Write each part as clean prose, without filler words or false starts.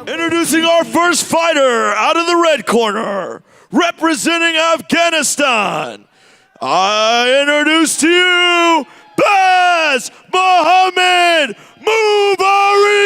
Introducing our first fighter out of the red corner, representing Afghanistan. I introduce to you, محمد مبارز.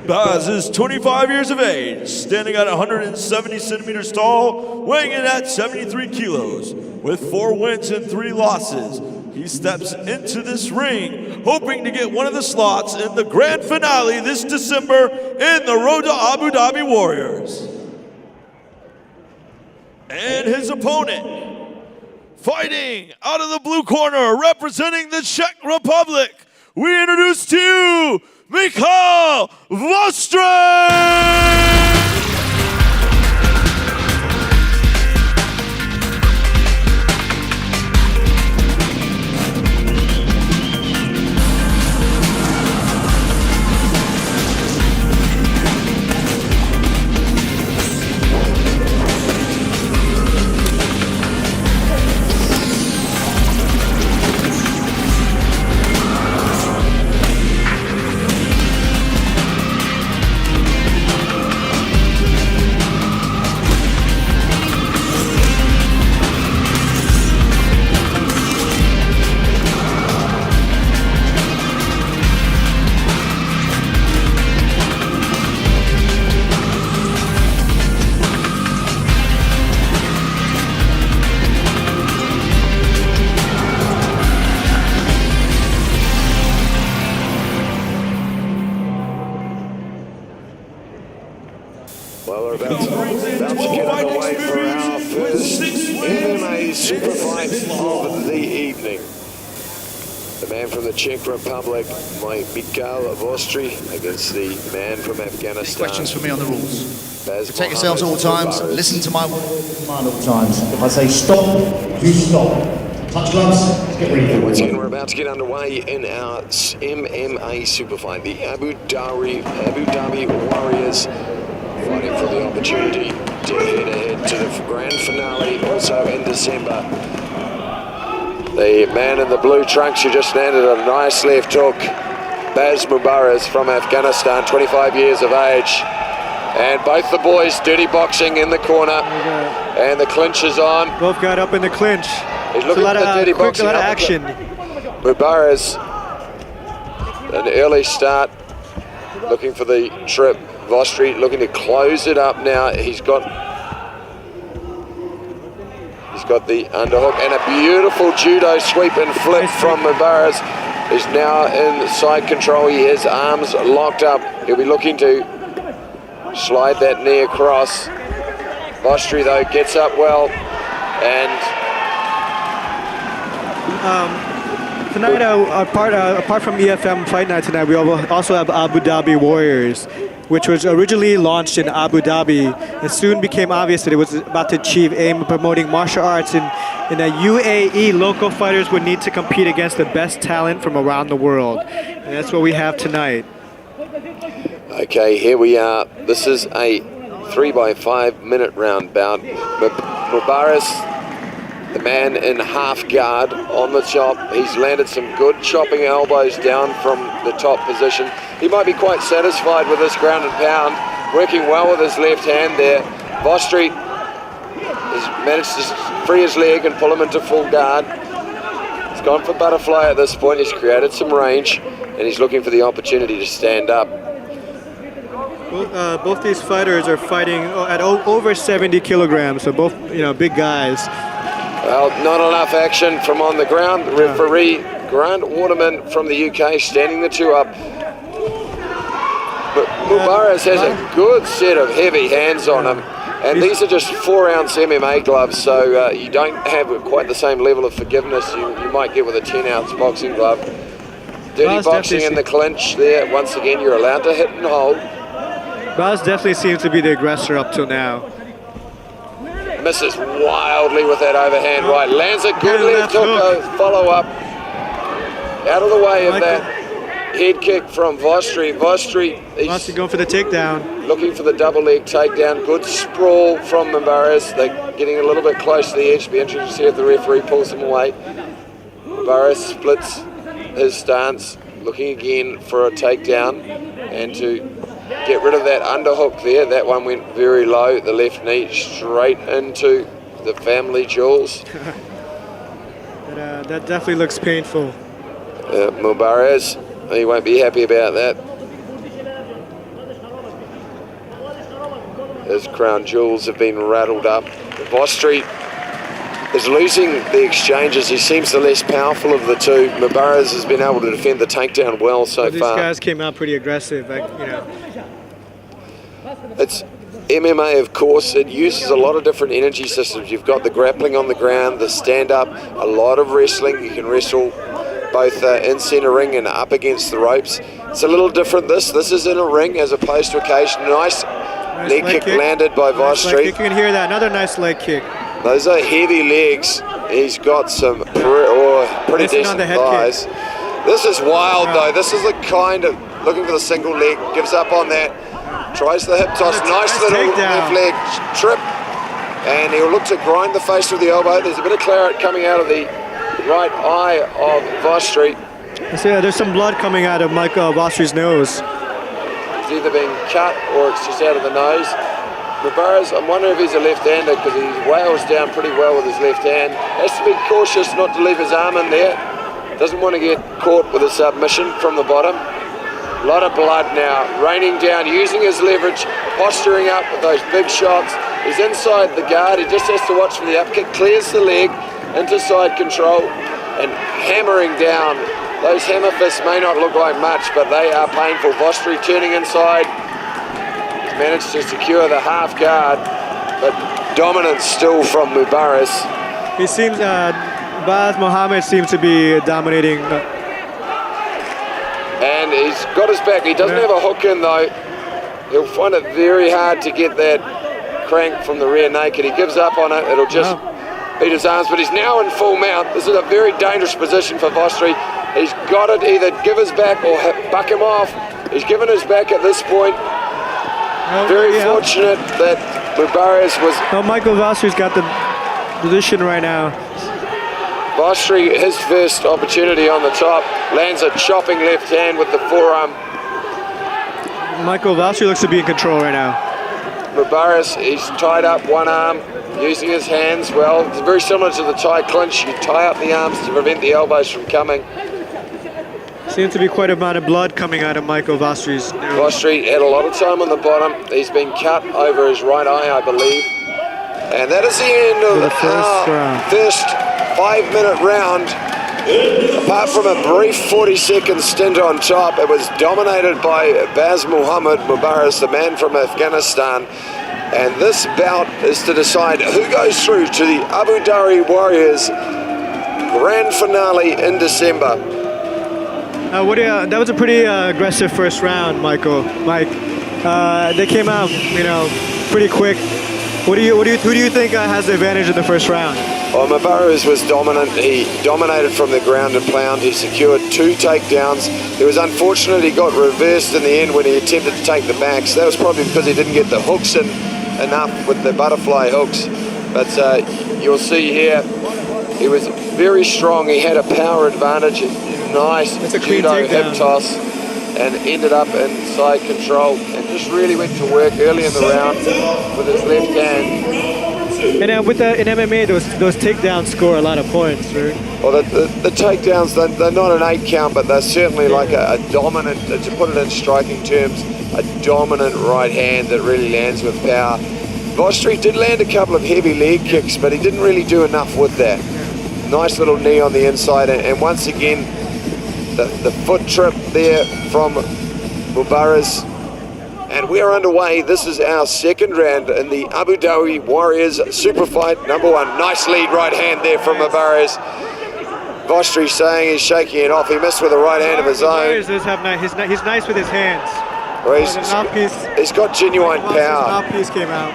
Baz is 25 years of age, standing at 170 centimeters tall, weighing in at 73 kilos. With 4 wins and 3 losses, he steps into this ring, hoping to get one of the slots in the grand finale this December in the Road to Abu Dhabi Warriors. And his opponent, fighting out of the blue corner, representing the Czech Republic, we introduce to you, Mikael Vostrak! Well, we're about to get underway for our first MMA super fight of the evening. The man from the Czech Republic, Mikael Vostrak, against the man from Afghanistan. Questions for me on the rules. Protect yourselves at all times. Listen to my command at all times. If I say stop, you stop. Touch gloves, get ready. Once again, we're about to get underway in our MMA super fight. The Abu Dhabi Warriors fighting for the opportunity to head ahead to the grand finale, also in December. The man in the blue trunks who just landed a nice left hook, Mubariz from Afghanistan, 25 years of age. And both the boys dirty boxing in the corner, and the clinch is on. Both got up in the clinch. He's looking at the dirty boxing. A lot of action. Mubariz, an early start, looking for the trip. Vostrak looking to close it up now. He's got the underhook and a beautiful judo sweep and flip from Mubariz. He's now in side control. He has arms locked up. He'll be looking to slide that knee across. Vostrak though gets up well, and tonight, apart from EFM Fight Night tonight, we also have Abu Dhabi Warriors, which was originally launched in Abu Dhabi. It soon became obvious that it was about to achieve aim of promoting martial arts in a UAE. Local fighters would need to compete against the best talent from around the world. And that's what we have tonight. Okay, here we are. This is a 3x5 minute round bout. Mubariz, the man in half guard on the top. He's landed some good chopping elbows down from the top position. He might be quite satisfied with this ground and pound, working well with his left hand there. Vostrak has managed to free his leg and pull him into full guard. He's gone for butterfly at this point. He's created some range, and he's looking for the opportunity to stand up. Both these fighters are fighting at over 70 kilograms, so both, big guys. Well, not enough action from on the ground. The referee, Grant Waterman from the UK, standing the two up. But Mubara's has a good set of heavy hands on him. And these are just 4-ounce MMA gloves, so you don't have quite the same level of forgiveness you might get with a 10-ounce boxing glove. Dirty boxing in the clinch there. Once again, you're allowed to hit and hold. Baz definitely seems to be the aggressor up till now. Misses wildly with that overhand right. Lands a good left hook, follow-up. Out of the way of that head kick from Vostri. Vostri going for the takedown. Looking for the double leg takedown. Good sprawl from Mubara's. They're getting a little bit close to the edge. Be interested to see if the referee pulls them away. Mubara's splits his stance, looking again for a takedown and to get rid of that underhook there. That one went very low. The left knee straight into the family jewels. That definitely looks painful. Mubara's, he won't be happy about that. His crown jewels have been rattled up. Vostri is losing the exchanges. He seems the less powerful of the two. Mubara's has been able to defend the takedown well so far. These guys came out pretty aggressive, It's MMA, of course. It uses a lot of different energy systems. You've got the grappling on the ground, the stand-up, a lot of wrestling. You can wrestle both in center ring and up against the ropes. It's a little different. This is in a ring as opposed to a cage. Nice leg kick landed by Vostri. You can hear that. Another nice leg kick. Those are heavy legs. He's got some pretty decent thighs. This is wild though. This is the kind of looking for the single leg. Gives up on that. Tries the hip toss. Nice little left leg trip. And he'll look to grind the face with the elbow. There's a bit of claret coming out of the right eye of Vostri. There's some blood coming out of Michael Vostri's nose. It's either being cut or it's just out of the nose. Mubara's, I'm wondering if he's a left-hander because he wails down pretty well with his left hand. Has to be cautious not to leave his arm in there. Doesn't want to get caught with a submission from the bottom. A lot of blood now, raining down, using his leverage, posturing up with those big shots. He's inside the guard, he just has to watch for the upkick, clears the leg into side control and hammering down. Those hammer fists may not look like much, but they are painful. Vostri turning inside. He's managed to secure the half guard, but dominance still from Mubara's. He seems, Baz Mohammed seems to be dominating. And he's got his back. He doesn't have a hook in though. He'll find it very hard to get that crank from the rear naked. He gives up on it. It'll just beat his arms, but he's now in full mount. This is a very dangerous position for Vostri. He's got to either give his back or buck him off. He's given his back at this point. Very fortunate that Mubara's was... Michael Vostri's got the position right now. Vostri, his first opportunity on the top, lands a chopping left hand with the forearm. Michael Vostri looks to be in control right now. Mubara's, he's tied up one arm, using his hands well. It's very similar to the Thai clinch. You tie up the arms to prevent the elbows from coming. Seems to be quite a amount of blood coming out of Michael Vostri's nose. Vostri had a lot of time on the bottom. He's been cut over his right eye, I believe. And that is the end of the first 5-minute round. Apart from a brief 40-second stint on top, it was dominated by Baz Muhammad Mubara's, the man from Afghanistan. And this bout is to decide who goes through to the Abu Dhabi Warriors grand finale in December. That was a pretty aggressive first round, Mike. They came out, pretty quick. Who do you think has the advantage in the first round? Well, Mubara's was dominant. He dominated from the ground and pound. He secured 2 takedowns. It was unfortunate he got reversed in the end when he attempted to take the backs. That was probably because he didn't get the hooks in enough with the butterfly hooks. But you'll see here, he was very strong. He had a power advantage. Nice judo hip toss and ended up in side control and just really went to work early in the round with his left hand. And then in MMA, those takedowns score a lot of points, right? Well, the takedowns, they're not an 8 count, but they're certainly like a dominant, to put it in striking terms, a dominant right hand that really lands with power. Vostri did land a couple of heavy leg kicks, but he didn't really do enough with that. Nice little knee on the inside, and once again, the foot trip there from Mubariz. And we are underway. This is our second round in the Abu Dhabi Warriors Super Fight number 1. Nice lead right hand there from Mubariz. Vostri saying he's shaking it off. He missed with a right hand of his own. He's nice with his hands. Well, he's got genuine power. His mouthpiece came out.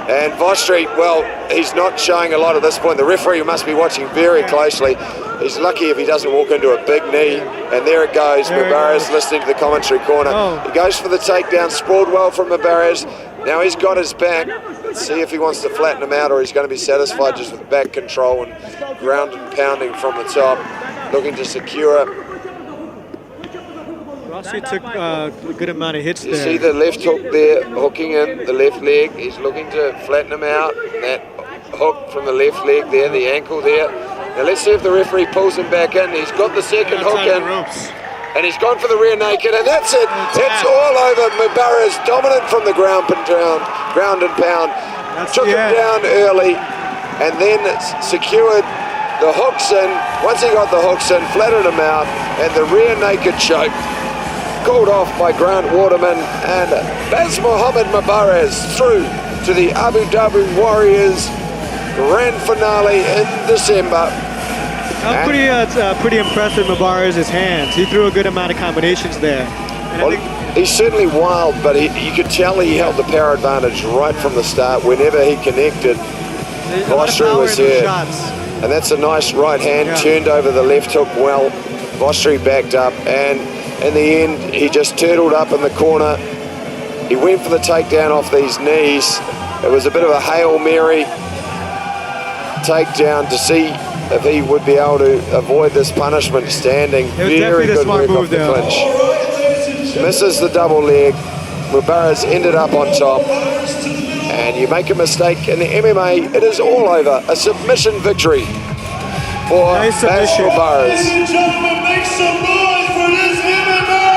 And Vostri, well, he's not showing a lot at this point. The referee must be watching very closely. He's lucky if he doesn't walk into a big knee. And there it goes, Mubariz listening to the commentary corner. He goes for the takedown, sprawled well from Mubariz. Now he's got his back. Let's see if he wants to flatten him out or he's going to be satisfied just with back control and ground and pounding from the top, looking to secure. Rossi took a good amount of hits there. You see the left hook there, hooking in the left leg. He's looking to flatten him out. That hook from the left leg there, the ankle there. Now let's see if the referee pulls him back in. He's got the second hook in. And he's gone for the rear naked, and that's it. It's all over. Mubariz dominant from the ground and pound. Took him down early, and then secured the hooks in. Once he got the hooks in, flattened him out, and the rear naked choke called off by Grant Waterman, and that's Mohammed Mubariz through to the Abu Dhabi Warriors Grand Finale in December. Pretty impressive, Mubariz's hands. He threw a good amount of combinations there. Well, he's certainly wild, but you could tell he held the power advantage right from the start. Whenever he connected, Vostri was there. And that's a nice right hand, turned over the left hook well. Vostri backed up, and in the end, he just turtled up in the corner. He went for the takedown off these knees. It was a bit of a Hail Mary takedown to see if he would be able to avoid this punishment standing. Very good work off the clinch. Misses the double leg. Mubariz ended up on top. And you make a mistake in the MMA, it is all over. A submission victory for Mubariz. Ladies and gentlemen, make some noise for this MMA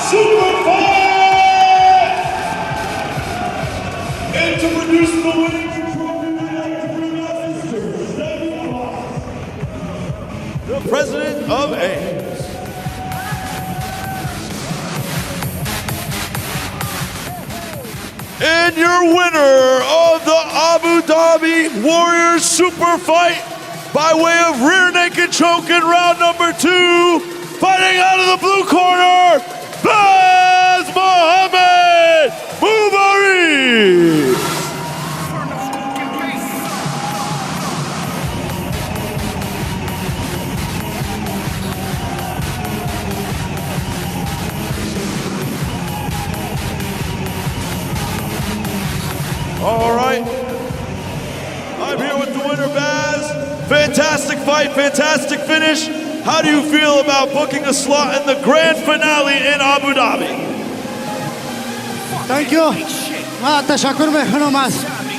Super Fight! And to produce the winning the president of Ames. And your winner of the Abu Dhabi Warriors Super Fight by way of rear naked choke in round number 2, fighting out of the blue corner, Baz Mohammed Mubariz. All right, I'm here with the winner, Baz. Fantastic fight, fantastic finish. How do you feel about booking a slot in the grand finale in Abu Dhabi? Thank you. من تشکر میکنم از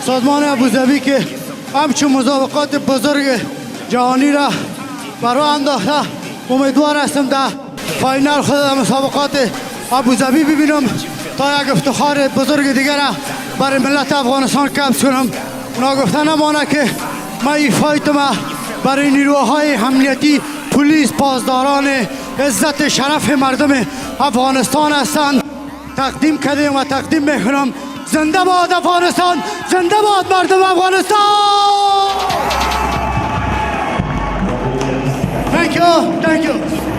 سازمان ابوظبی که همچون مسابقات بزرگ جهانی را برای انداخته. امیدوار هستم در فاینال خود در مسابقات ابوظبی ببینم تا یک افتخار بزرگ دیگر را برای ملت افغانستان کسب کنم. ناگفته نمانه که من این فایت ما برای نیروهای امنیتی، پلیس، پاسداران عزت شرف مردم افغانستان هستند تقدیم کردیم و تقدیم میکنم. زنده باد افغانستان، زنده باد مردم افغانستان. Thank you.